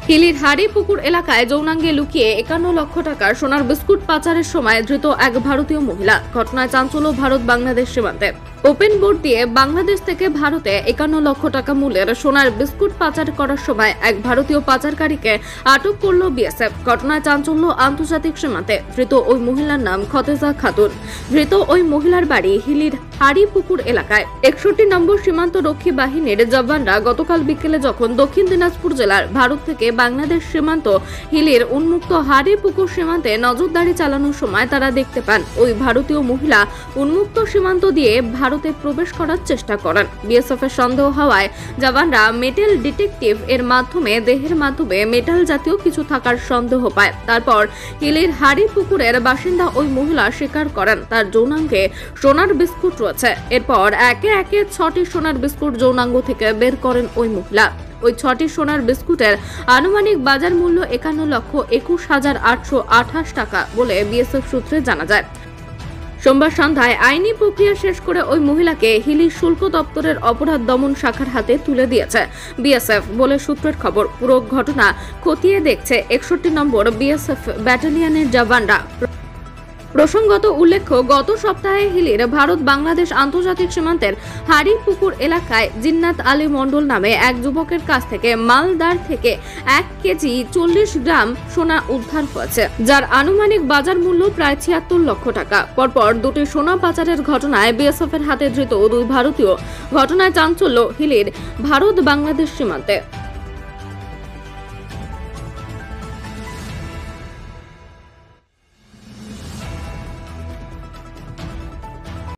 হিলির হাড়িপুকুর এলাকায় যৌনাঙ্গে লুকিয়ে 51 লক্ষ টাকার সোনার বিস্কুট পাচারের সময় ধৃত এক ভারতীয় মহিলা। ঘটনায় চাঞ্চল্য ভারত বাংলাদেশ সীমান্তে। ওপেন বোর্ড দিয়ে বাংলাদেশ থেকে ভারতে 51 লক্ষ টাকা মূল্যের সোনার বিস্কুট পাচার করার সময় এক ভারতীয় পাচারকারীকে আটক করল বিএসএফ। ঘটনায় চাঞ্চল্য আন্তর্জাতিক সীমান্তে। ধৃত ওই মহিলার নাম খতেজা খাতুন। ধৃত ওই মহিলার বাড়ি হিলির হাড়িপুকুর এলাকায়। 61 নম্বর সীমান্ত রক্ষী বাহিনীর জওয়ানরা গতকাল বিকেলে যখন দক্ষিণ দিনাজপুর জেলার ভারত থেকে বাংলাদেশ সীমান্ত হিলির উন্মুক্ত হাড়িপুকুর সীমান্তে নজরদারি চালানোর সময় তারা দেখতে পান ওই ভারতীয় মহিলা উন্মুক্ত সীমান্ত দিয়ে ভারতে প্রবেশ করার চেষ্টা করেন। বিএসএফ এর সন্দেহ হওয়ায় জওয়ানরা মেটাল ডিটেকটিভ এর মাধ্যমে দেহের মাধ্যমে মেটাল জাতীয় কিছু থাকার সন্দেহ পায়। তারপর হিলির হাড়িপুকুরের বাসিন্দা ওই মহিলা স্বীকার করেন তার যৌনাঙ্গে সোনার বিস্কুট রয়েছে। এরপর একে একে 6টি সোনার বিস্কুট যৌনাঙ্গ থেকে বের করেন ওই মহিলা। ওই 6টি সোনার বিস্কুটের আনুমানিক বাজার মূল্য 51,21,828 টাকা বলে বিএসএফ সূত্রে জানা যায়। সোমবার সন্ধ্যায় আইনি প্রক্রিয়া শেষ করে ওই মহিলাকে হিলি শুল্ক দপ্তরের অপরাধ দমন শাখার হাতে তুলে দিয়েছে বিএসএফ বলে সূত্রের খবর। পুরো ঘটনা খতিয়ে দেখছে 61 নম্বর বিএসএফ ব্যাটালিয়নের জওয়ানরা। প্রসঙ্গত উল্লেখ্য, গত সপ্তাহে হিলির ভারত বাংলাদেশ আন্তর্জাতিক সীমান্তের হাড়িপুকুর এলাকায় জিন্নাত আলী মণ্ডল নামে এক যুবকের কাছ থেকে মালদার থেকে 1 কেজি 40 গ্রাম সোনা উদ্ধার হয়েছে, যার আনুমানিক বাজার মূল্য প্রায় 76 লক্ষ টাকা। পরপর দুটি সোনা পাচারের ঘটনায় বিএসএফ এর হাতে ধৃত 2 ভারতীয়। ঘটনায় চাঞ্চল্য হিলির ভারত বাংলাদেশ সীমান্তে।